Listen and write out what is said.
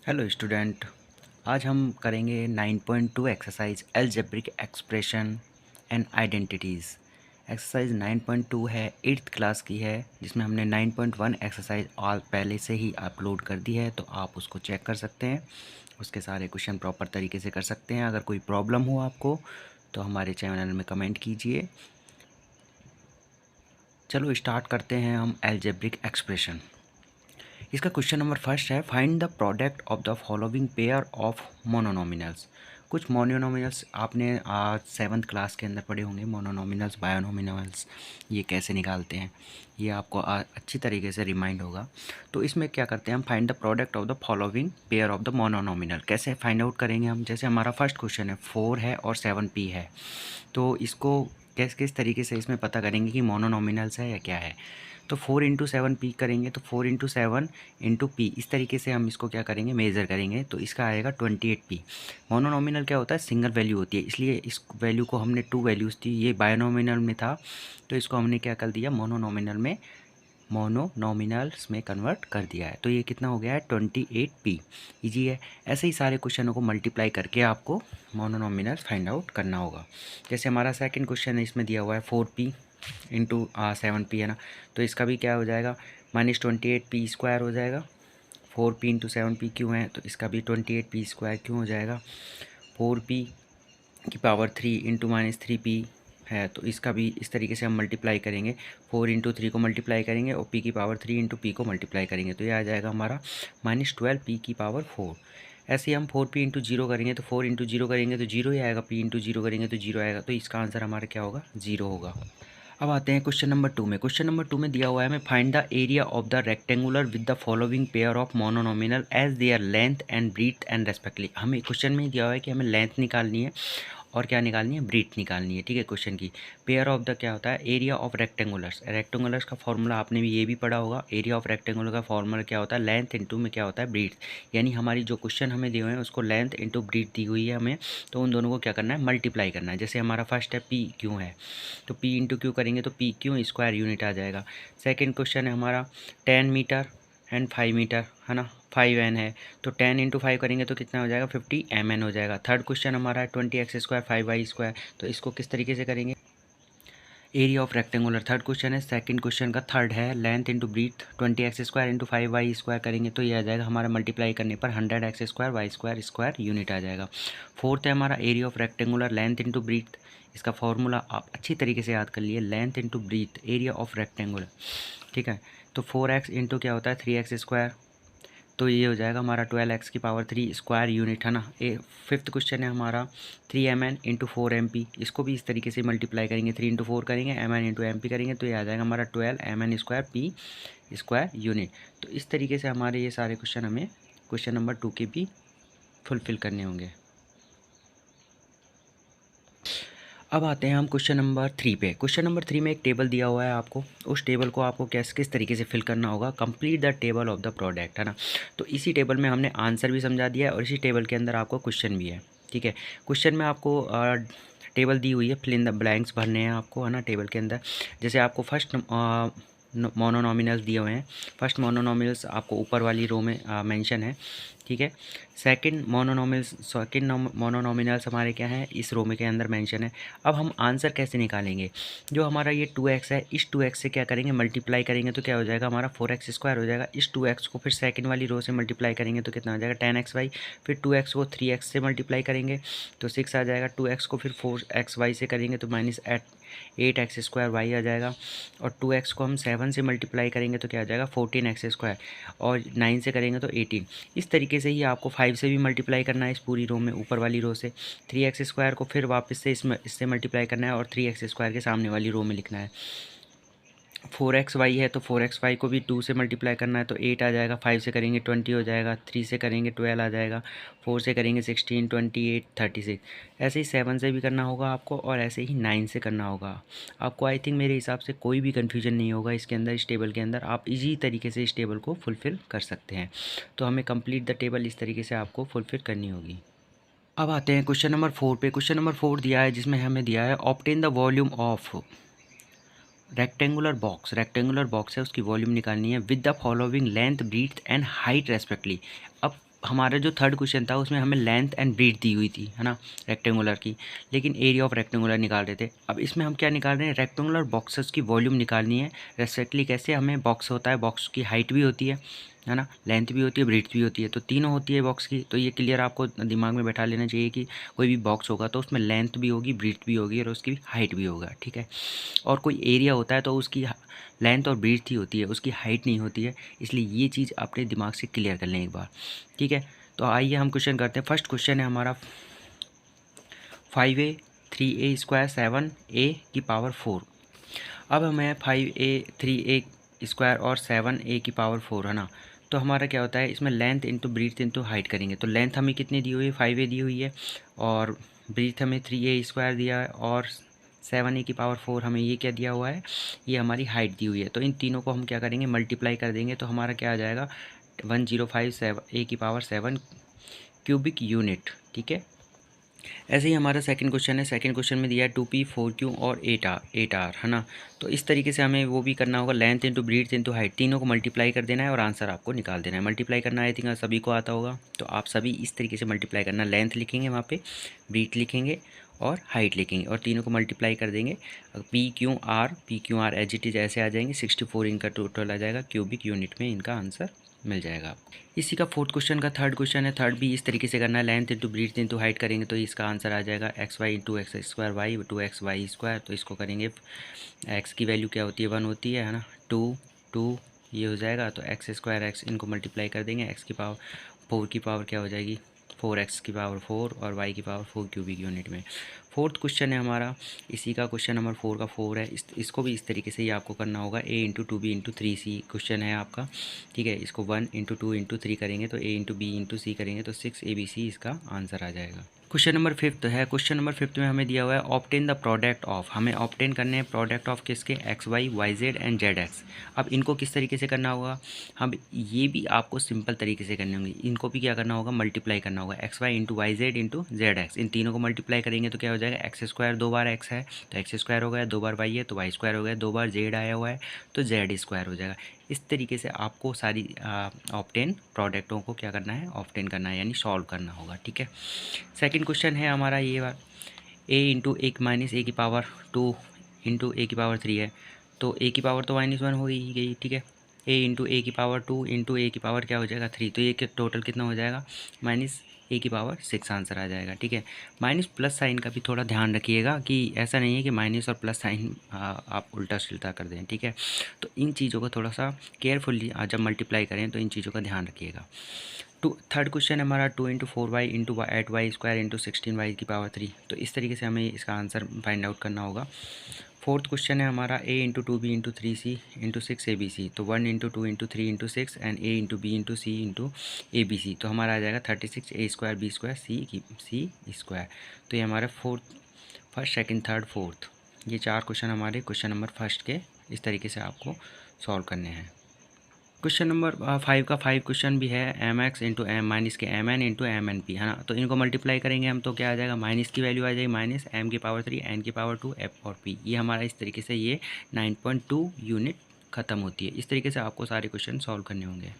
Hello student. आज हम करेंगे 9.2 exercise algebraic expression and identities. Exercise 9.2 है, 8th क्लास की है, जिसमें हमने 9.1 एक्सरसाइज आज पहले से ही अपलोड कर दी है, तो आप उसको चेक कर सकते हैं। उसके सारे क्वेश्चन प्रॉपर तरीके से कर सकते हैं। अगर कोई प्रॉब्लम हो आपको तो हमारे चैनल में कमेंट कीजिए। चलो स्टार्ट करते हैं हम अलजेब्रिक एक्सप्रेशन। इसका क्वेश्चन नंबर फर्स्ट है, find the product of the following pair of monomials. कुछ मोनोनॉमिनल्स आपने आज 7th क्लास के अंदर पढ़े होंगे, मोनोनॉमिनल्स बायोनॉमिनल्स, ये कैसे निकालते हैं, ये आपको अच्छी तरीके से रिमाइंड होगा। तो इसमें क्या करते हैं हम, find the product of the following pair of the monomial. कैसे फाइंड आउट करेंगे हम, जैसे हमारा फर्स्ट क्वेश्चन है 4 है और 7p है, तो इसको किस किस तरीके से इसमें पता करेंगे कि मोनोनॉमिनल्स है या क्या है। तो 4 इंटू 7p करेंगे, तो 4 इंटू 7 इंटू पी, इस तरीके से हम इसको क्या करेंगे, मेज़र करेंगे, तो इसका आएगा 28p। मोनोनॉमिनल क्या होता है, सिंगल वैल्यू होती है, इसलिए इस वैल्यू को हमने 2 वैल्यूज़ थी, ये बायोनॉमिनल में था, तो इसको हमने क्या कर दिया, मोनोनॉमिनल्स में कन्वर्ट कर दिया है। तो ये कितना हो गया है, 28p। ईजी है। ऐसे ही सारे क्वेश्चनों को मल्टीप्लाई करके आपको मोनोनॉमिनल्स फाइंड आउट करना होगा। जैसे हमारा सेकंड क्वेश्चन है, इसमें दिया हुआ है 4p इंटू 7p है ना, तो इसका भी क्या हो जाएगा, -28p² हो जाएगा। 4p इंटू 7p क्यों है, तो इसका भी 28p² क्यों हो जाएगा। 4p की पावर 3 इंटू -3p है, तो इसका भी इस तरीके से हम मल्टीप्लाई करेंगे। 4 इंटू 3 को मल्टीप्लाई करेंगे और p की पावर 3 इंटू p को मल्टीप्लाई करेंगे, तो ये आ जाएगा हमारा -12p की पावर 4। ऐसे ही हम 4p इंटू 0 करेंगे, तो 4 इंटू 0 करेंगे तो 0 ही आएगा, p इंटू 0 करेंगे तो 0 आएगा, तो इसका आंसर हमारा क्या होगा, 0 होगा। अब आते हैं क्वेश्चन नंबर 2 में। क्वेश्चन नंबर 2 में दिया हुआ है हमें, find the area of the rectangular with the following pair of monomial as their length and breadth and respectively. हमें क्वेश्चन में दिया हुआ है कि हमें लेंथ निकालनी है और क्या निकालनी है, ब्रीथ निकालनी है। ठीक है, क्वेश्चन की पेयर ऑफ द क्या होता है, एरिया ऑफ रेक्टेंगुलर्स। रेक्टेंगुलर्स का फॉर्मूला आपने भी ये भी पढ़ा होगा, एरिया ऑफ रेक्टेंगुलर का फॉर्मूला क्या होता है, लेंथ इंटू में क्या होता है, ब्रीथ। यानी हमारी जो क्वेश्चन हमें दिए हुए हैं उसको लेंथ इंटू ब्रीथ दी हुई है हमें, तो उन दोनों को क्या करना है, मल्टीप्लाई करना है। जैसे हमारा फर्स्ट है पी क्यों है, तो पी इंटू क्यू करेंगे तो पी क्यू स्क्वायर यूनिट आ जाएगा। सेकेंड क्वेश्चन है हमारा 10 मीटर एंड 5 मीटर है ना, 5n है, तो 10 इंटू 5 करेंगे तो कितना हो जाएगा, 50 mn हो जाएगा। थर्ड क्वेश्चन हमारा है 20x² 5y², तो इसको किस तरीके से करेंगे, area of rectangular. Third question है, सेकंड क्वेश्चन का थर्ड है length into breath, 20x² into 5y² करेंगे तो ये आ जाएगा हमारा मल्टीप्लाई करने पर 100x² y² यूनिट आ जाएगा। फोर्थ है हमारा area of rectangular, length into breath, इसका फॉर्मूला आप अच्छी तरीके से याद कर लिए, length into breath area of rectangular. ठीक है, तो 4x इंटू क्या होता है 3x², तो ये हो जाएगा हमारा 12x की पावर 3 स्क्वायर यूनिट है ना। फिफ्थ क्वेश्चन है हमारा 3mn इंटू 4mp, इसको भी इस तरीके से मल्टीप्लाई करेंगे, 3 इंटू 4 करेंगे, mn इंटू mp करेंगे, तो ये आ जाएगा हमारा 12mn² p² यूनिट। तो इस तरीके से हमारे ये सारे क्वेश्चन हमें क्वेश्चन नंबर 2 के भी फुलफ़िल करने होंगे। अब आते हैं हम क्वेश्चन नंबर 3 पे। क्वेश्चन नंबर 3 में एक टेबल दिया हुआ है आपको, उस टेबल को आपको किस तरीके से फिल करना होगा, complete the table of the product है ना। तो इसी टेबल में हमने आंसर भी समझा दिया है और इसी टेबल के अंदर आपको क्वेश्चन भी है। ठीक है, क्वेश्चन में आपको टेबल दी हुई है, फिल इन द ब्लैंक्स भरने हैं आपको है ना टेबल के अंदर। जैसे आपको फर्स्ट मोनोनॉमिनल्स दिए हुए हैं, फर्स्ट मोनोनॉमिनल्स आपको ऊपर वाली रो में मेंशन है। ठीक है, सेकंड मोनोनॉमिनल्स हमारे क्या हैं, इस रो में के अंदर मेंशन है। अब हम आंसर कैसे निकालेंगे, जो हमारा ये 2x है, इस 2x से क्या करेंगे, मल्टीप्लाई करेंगे तो क्या हो जाएगा हमारा 4x² हो जाएगा। इस 2x को फिर सेकंड वाली रो से मल्टीप्लाई करेंगे तो कितना हो जाएगा 10xy, फिर 2x को 3x से मल्टीप्लाई करेंगे तो 6 आ जाएगा, 2x को फिर 4xy से करेंगे तो -8x² आ जाएगा, और 2x को हम 7 से मल्टीप्लाई करेंगे तो क्या आ जाएगा 14x², और 9 से करेंगे तो 18। इस तरीके से ही आपको 5 से भी मल्टीप्लाई करना है इस पूरी रो में, ऊपर वाली रो से 3x² को फिर वापस से इससे मल्टीप्लाई करना है और 3x² के सामने वाली रो में लिखना है। 4xy है तो 4xy को भी 2 से मल्टीप्लाई करना है तो 8 आ जाएगा, 5 से करेंगे 20 हो जाएगा, 3 से करेंगे 12 आ जाएगा, 4 से करेंगे 16, 28, 36। ऐसे ही 7 से भी करना होगा आपको और ऐसे ही 9 से करना होगा आपको। आई थिंक मेरे हिसाब से कोई भी कन्फ्यूजन नहीं होगा इसके अंदर, इस टेबल के अंदर आप इजी तरीके से इस टेबल को फुलफ़िल कर सकते हैं। तो हमें कंप्लीट द टेबल इस तरीके से आपको फुलफ़िल करनी होगी। अब आते हैं क्वेश्चन नंबर 4 पे। क्वेश्चन नंबर 4 दिया है, जिसमें हमें दिया है obtain the volume of rectangular box है, उसकी वॉल्यूम निकालनी है with the following length breath and height respectively. अब हमारा जो थर्ड क्वेश्चन था उसमें हमें लेंथ एंड ब्रीथ दी हुई थी, है ना, रेक्टेंगुलर की, लेकिन एरिया ऑफ रेक्टेंगुलर निकाल रहे थे। अब इसमें हम क्या निकाल रहे हैं, रेक्टेंगुलर बॉक्सेस की वॉल्यूम निकालनी है रेस्पेक्टली। कैसे, हमें बॉक्स होता है, बॉक्स की हाइट भी होती है ना, लेंथ भी होती है, ब्रीथ भी होती है, तो तीनों होती है बॉक्स की। तो ये क्लियर आपको दिमाग में बैठा लेना चाहिए कि कोई भी बॉक्स होगा तो उसमें लेंथ भी होगी, ब्रीथ भी होगी और उसकी हाइट भी होगा, ठीक है। और कोई एरिया होता है तो उसकी लेंथ और ब्रीथ ही होती है, उसकी हाइट नहीं होती है। इसलिए ये चीज़ अपने दिमाग से क्लियर कर लें एक बार, ठीक है। तो आइए हम क्वेश्चन करते हैं। फर्स्ट क्वेश्चन है हमारा 5a 3a स्क्वायर 7a की पावर 4। अब हमें 5a 3a स्क्वायर और 7a की पावर 4, है ना। तो हमारा क्या होता है, इसमें length into breath into height करेंगे। तो लेंथ हमें कितनी दी हुई है, 5a दी हुई है, और ब्रीथ हमें 3a स्क्वायर दिया है, और 7a की पावर 4 हमें ये क्या दिया हुआ है, ये हमारी हाइट दी हुई है। तो इन तीनों को हम क्या करेंगे, मल्टीप्लाई कर देंगे। तो हमारा क्या आ जाएगा, 1057a की पावर 7 क्यूबिक यूनिट, ठीक है। ऐसे ही हमारा सेकंड क्वेश्चन है। सेकंड क्वेश्चन में दिया है 2p 4q और 8r, है ना। तो इस तरीके से हमें वो भी करना होगा, length into breath into height, तीनों को मल्टीप्लाई कर देना है और आंसर आपको निकाल देना है। मल्टीप्लाई करना आई थिंक सभी को आता होगा, तो आप सभी इस तरीके से मल्टीप्लाई करना। लेंथ लिखेंगे वहाँ पे, ब्रीथ लिखेंगे और हाइट लिखेंगे और तीनों को मल्टीप्लाई कर देंगे। P Q R as it is ऐसे आ जाएंगे, 64 इनका टोटल आ जाएगा, क्यूबिक यूनिट में इनका आंसर मिल जाएगा आपको। इसी का फोर्थ क्वेश्चन का थर्ड क्वेश्चन है। थर्ड भी इस तरीके से करना है, length into breath into height करेंगे तो इसका आंसर आ जाएगा X Y into X square Y two X Y square. तो इसको करेंगे, एक्स की वैल्यू क्या होती है, 1 होती है ना, 2 ये हो जाएगा। तो एक्स स्क्वायर एक्स, इनको मल्टीप्लाई कर देंगे, एक्स की पावर 4 की पावर क्या हो जाएगी, 4x की पावर 4 और y की पावर 4 क्यूबिक यूनिट में। फोर्थ क्वेश्चन है हमारा, इसी का क्वेश्चन नंबर 4 का 4 है। इसको भी इस तरीके से ही आपको करना होगा, a into 2b into 3c question है आपका, ठीक है। इसको 1 इंटू 2 इंटू 3 करेंगे तो a into b into c करेंगे तो 6abc इसका आंसर आ जाएगा। क्वेश्चन नंबर 5 है। क्वेश्चन नंबर 5 में हमें दिया हुआ है ऑब्टेन द प्रोडक्ट ऑफ, हमें ऑब्टेन करने हैं प्रोडक्ट ऑफ किसके, X Y Y Z and Z X. अब इनको किस तरीके से करना होगा, हम ये भी आपको सिंपल तरीके से करने होंगे। इनको भी क्या करना होगा, मल्टीप्लाई करना होगा, x Y into y z into z x. इन तीनों को मल्टीप्लाई करेंगे तो क्या हो जाएगा, एक्स स्क्वायर, 2 बार एक्स है तो एक्स स्क्वायर हो गया, 2 बार वाई है तो वाई स्क्वायर हो गया, 2 बार जेड आया हुआ है तो जेड स्क्वायर हो जाएगा। इस तरीके से आपको सारी ऑब्टेन प्रोडक्टों को क्या करना है, ऑब्टेन करना है, यानी सॉल्व करना होगा, ठीक है। सेकंड क्वेश्चन है हमारा ये बार, a इंटू एक माइनस ए की पावर 2 इंटू ए की पावर 3 है। तो ए की पावर तो -1 हो ही गई, ठीक है। a इंटू ए की पावर 2 इंटू ए की पावर क्या हो जाएगा, 3। तो ये टोटल कितना हो जाएगा, -a की पावर 6 आंसर आ जाएगा, ठीक है। माइनस प्लस साइन का भी थोड़ा ध्यान रखिएगा कि ऐसा नहीं है कि माइनस और प्लस साइन आप उल्टा सिल्टा कर दें, ठीक है। तो इन चीज़ों का थोड़ा सा केयरफुली जब मल्टीप्लाई करें तो इन चीज़ों का ध्यान रखिएगा। थर्ड क्वेश्चन है हमारा 2 into 4y into 8y square into 16y की पावर 3। तो इस तरीके से हमें इसका आंसर फाइंड आउट करना होगा। फोर्थ क्वेश्चन है हमारा a into 2b into 3c into 6abc। तो 1 into 2 into 3 into 6 and a into b into c into abc। तो हमारा आ जाएगा 36 a square b square c square. तो ये हमारा फर्स्ट सेकंड थर्ड फोर्थ, ये 4 क्वेश्चन हमारे क्वेश्चन नंबर फर्स्ट के इस तरीके से आपको सॉल्व करने हैं। क्वेश्चन नंबर 5 का 5 क्वेश्चन भी है, m x into m minus k m n into m n p, है ना। तो इनको मल्टीप्लाई करेंगे हम तो क्या आ जाएगा, माइनस की वैल्यू आ जाएगी माइनस एम की पावर 3 एन की पावर 2 एफ और पी। ये हमारा इस तरीके से ये 9.2 यूनिट ख़त्म होती है। इस तरीके से आपको सारे क्वेश्चन सॉल्व करने होंगे।